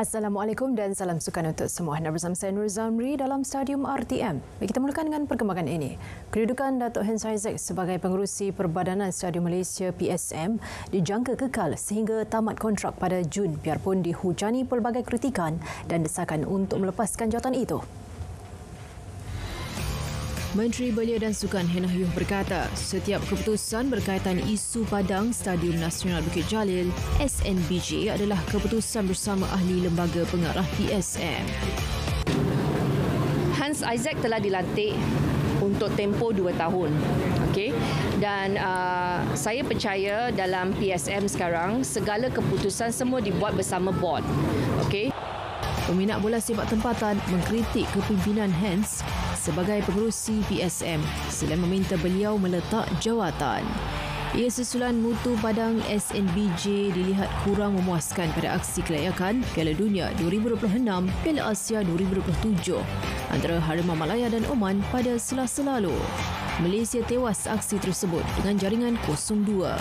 Assalamualaikum dan salam sukan untuk semua. Anda bersama saya Nur Zamri dalam Stadium RTM. Kita mulakan dengan perkembangan ini. Kedudukan Datuk Hans Isaac sebagai pengerusi Perbadanan Stadium Malaysia PSM dijangka kekal sehingga tamat kontrak pada Jun biarpun dihujani pelbagai kritikan dan desakan untuk melepaskan jawatan itu. Menteri Belia dan Sukan Hannah Yeoh berkata, setiap keputusan berkaitan isu padang Stadium Nasional Bukit Jalil SNBJ adalah keputusan bersama ahli lembaga pengarah PSM. Hans Isaac telah dilantik untuk tempoh 2 tahun. Okey. Dan saya percaya dalam PSM sekarang segala keputusan semua dibuat bersama board. Okey. Peminat bola sepak tempatan mengkritik kepimpinan Hans sebagai pengerusi PSM selain meminta beliau meletak jawatan. Ia susulan mutu padang SNBJ dilihat kurang memuaskan pada aksi kelayakan Piala Dunia 2026 Piala Asia 2027 antara Harimau Malaya dan Oman pada Selasa lalu. Malaysia tewas aksi tersebut dengan jaringan 0-2.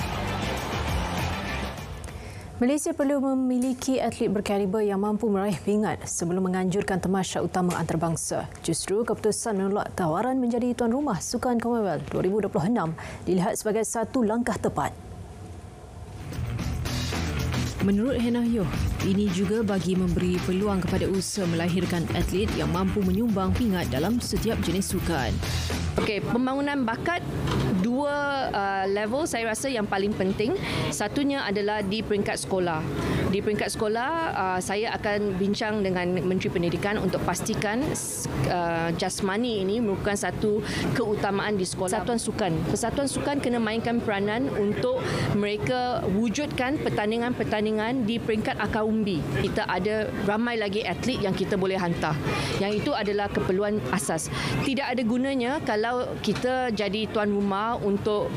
Malaysia perlu memiliki atlet berkaliber yang mampu meraih pingat sebelum menganjurkan tamasya utama antarabangsa. Justru keputusan menolak tawaran menjadi tuan rumah Sukan Commonwealth 2026 dilihat sebagai satu langkah tepat. Menurut Hannah Yeoh, ini juga bagi memberi peluang kepada usaha melahirkan atlet yang mampu menyumbang pingat dalam setiap jenis sukan. Okey, pembangunan bakat dua level saya rasa yang paling penting. Satunya adalah di peringkat sekolah. Di peringkat sekolah, saya akan bincang dengan Menteri Pendidikan untuk pastikan jasmani ini merupakan satu keutamaan di sekolah. Persatuan Sukan kena mainkan peranan untuk mereka wujudkan pertandingan-pertandingan di peringkat akar umbi. Kita ada ramai lagi atlet yang kita boleh hantar. Yang itu adalah keperluan asas. Tidak ada gunanya kalau kita jadi tuan rumah untuk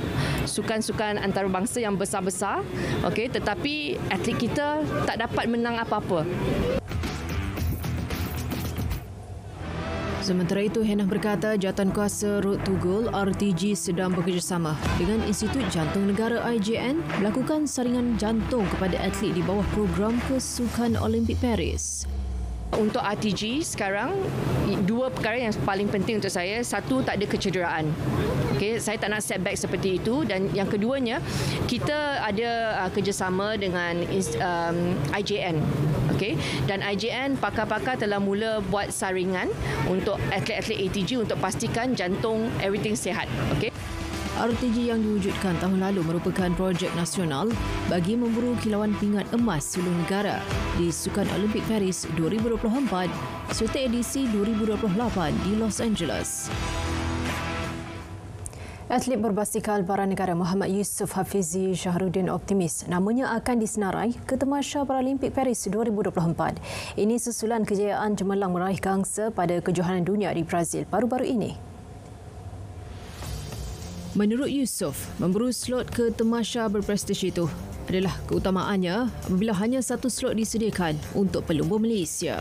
sukan-sukan antarabangsa yang besar-besar, okey, tetapi atlet kita tak dapat menang apa-apa. Sementara itu, Hannah berkata Jawatankuasa Road to Gold RTG sedang bekerjasama dengan Institut Jantung Negara IJN melakukan saringan jantung kepada atlet di bawah program Kesukan Olimpik Paris. Untuk RTG sekarang, dua perkara yang paling penting untuk saya. Satu, tak ada kecederaan. Okay, saya tak nak setback seperti itu. Dan yang keduanya, kita ada kerjasama dengan IJN. Okay? Dan IJN, pakar-pakar telah mula buat saringan untuk atlet-atlet ATG untuk pastikan jantung everything sihat. Okay? RTG yang diwujudkan tahun lalu merupakan projek nasional bagi memburu kilauan pingat emas sulung negara di Sukan Olimpik Paris 2024 serta edisi 2028 di Los Angeles. Atlet berbasikal bara negara Muhammad Yusof Hafizi Shahruddin optimis namanya akan disenarai ke Tamasya Paralimpik Paris 2024. Ini susulan kejayaan cemerlang meraih gangsa pada kejohanan dunia di Brazil baru-baru ini. Menurut Yusof, memburu slot ke tamasya berprestij itu adalah keutamaannya apabila hanya satu slot disediakan untuk pelumbur Malaysia.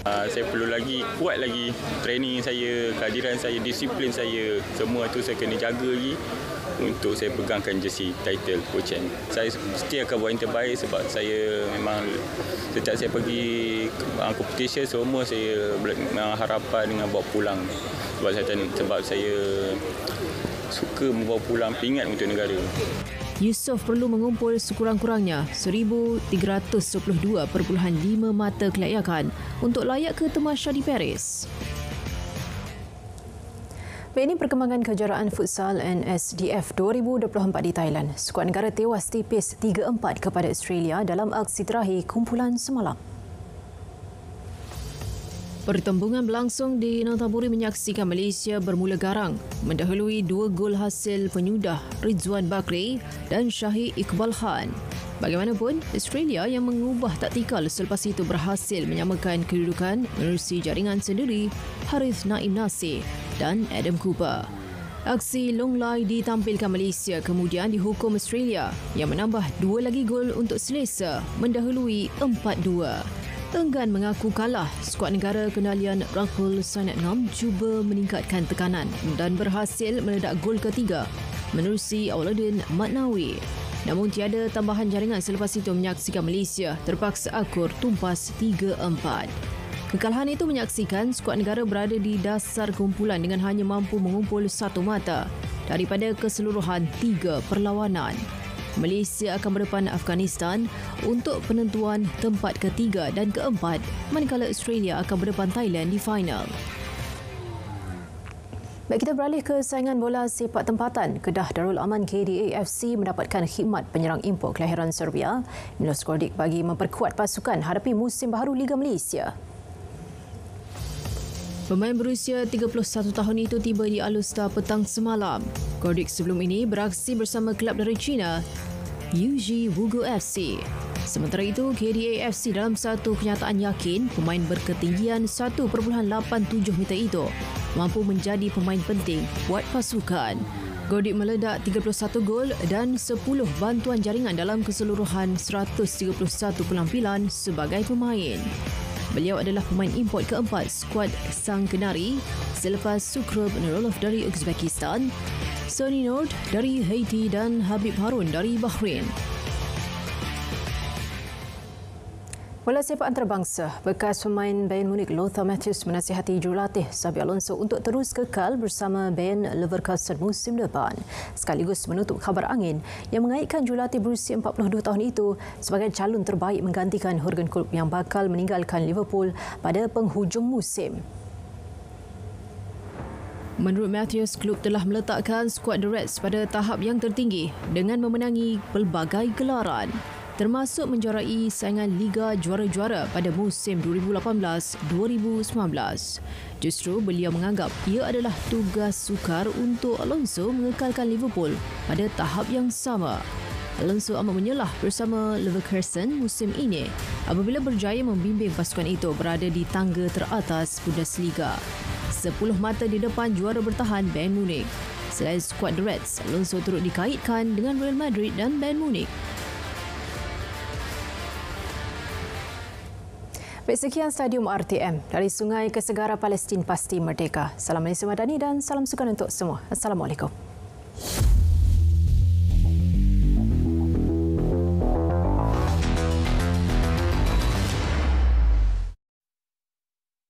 Saya perlu lagi kuat lagi training saya, kehadiran saya, disiplin saya, semua itu saya kena jaga lagi untuk saya pegangkan jersey title Coach N. Saya mesti akan buat yang terbaik sebab saya memang setiap saya pergi competition semua saya harapan dengan bawa pulang. Sebab saya suka membawa pulang pingat untuk negara. Yusof perlu mengumpul sekurang-kurangnya 1,322.5 mata kelayakan untuk layak ke tamasya di Paris. Ini perkembangan kejuaraan futsal NSDF 2024 di Thailand. Skuad negara tewas tipis 3-4 kepada Australia dalam aksi terakhir kumpulan semalam. Pertembungan berlangsung di Nonthaburi menyaksikan Malaysia bermula garang mendahului 2 gol hasil penyudah Rizwan Bakri dan Syahid Iqbal Khan. Bagaimanapun, Australia yang mengubah taktikal selepas itu berhasil menyamakan kedudukan menerusi jaringan sendiri Harith Naim Nasir dan Adam Cooper. Aksi long lai ditampilkan Malaysia kemudian dihukum Australia yang menambah 2 lagi gol untuk selesa mendahului 4-2. Enggan mengaku kalah, skuad negara kendalian Rakul Sainat Ngam cuba meningkatkan tekanan dan berhasil meledak gol ketiga menerusi Awaluddin Matnawi. Namun tiada tambahan jaringan selepas itu menyaksikan Malaysia terpaksa akur tumpas 3-4. Kekalahan itu menyaksikan skuad negara berada di dasar kumpulan dengan hanya mampu mengumpul satu mata daripada keseluruhan 3 perlawanan. Malaysia akan berdepan Afghanistan untuk penentuan tempat ketiga dan keempat, manakala Australia akan berdepan Thailand di final. Baik, kita beralih ke saingan bola sepak tempatan. Kedah Darul Aman KDA FC mendapatkan khidmat penyerang import kelahiran Serbia, Milos Kordic, bagi memperkuat pasukan hadapi musim baharu Liga Malaysia. Pemain berusia 31 tahun itu tiba di Alustar petang semalam. Kordic sebelum ini beraksi bersama kelab dari China, UG Wugu FC. Sementara itu, KDA FC dalam satu kenyataan yakin pemain berketinggian 1.87 meter itu mampu menjadi pemain penting buat pasukan. Kordic meledak 31 gol dan 10 bantuan jaringan dalam keseluruhan 131 penampilan sebagai pemain. Beliau adalah pemain import keempat skuad Sang Kenari selepas Sukrub Nurulov dari Uzbekistan, Sonny Nord dari Haiti dan Habib Harun dari Bahrain. Bola sepak antarabangsa, bekas pemain Bayern Munich Lothar Matthäus menasihati jurulatih Xabi Alonso untuk terus kekal bersama Bayern Leverkusen musim depan, sekaligus menutup khabar angin yang mengaitkan jurulatih berusia 42 tahun itu sebagai calon terbaik menggantikan Jurgen Klopp yang bakal meninggalkan Liverpool pada penghujung musim. Menurut Matthäus, klub telah meletakkan skuad The Reds pada tahap yang tertinggi dengan memenangi pelbagai gelaran, termasuk menjuarai saingan Liga Juara-Juara pada musim 2018-2019. Justru beliau menganggap ia adalah tugas sukar untuk Alonso mengekalkan Liverpool pada tahap yang sama. Alonso amat menyelah bersama Leverkusen musim ini apabila berjaya membimbing pasukan itu berada di tangga teratas Bundesliga. 10 mata di depan juara bertahan Bayern Munich. Selain skuad The Reds, Alonso turut dikaitkan dengan Real Madrid dan Bayern Munich. Baik, sekian Stadium RTM. Dari sungai ke segara, Palestin pasti merdeka. Salam Malaysia Madani dan salam sukan untuk semua. Assalamualaikum.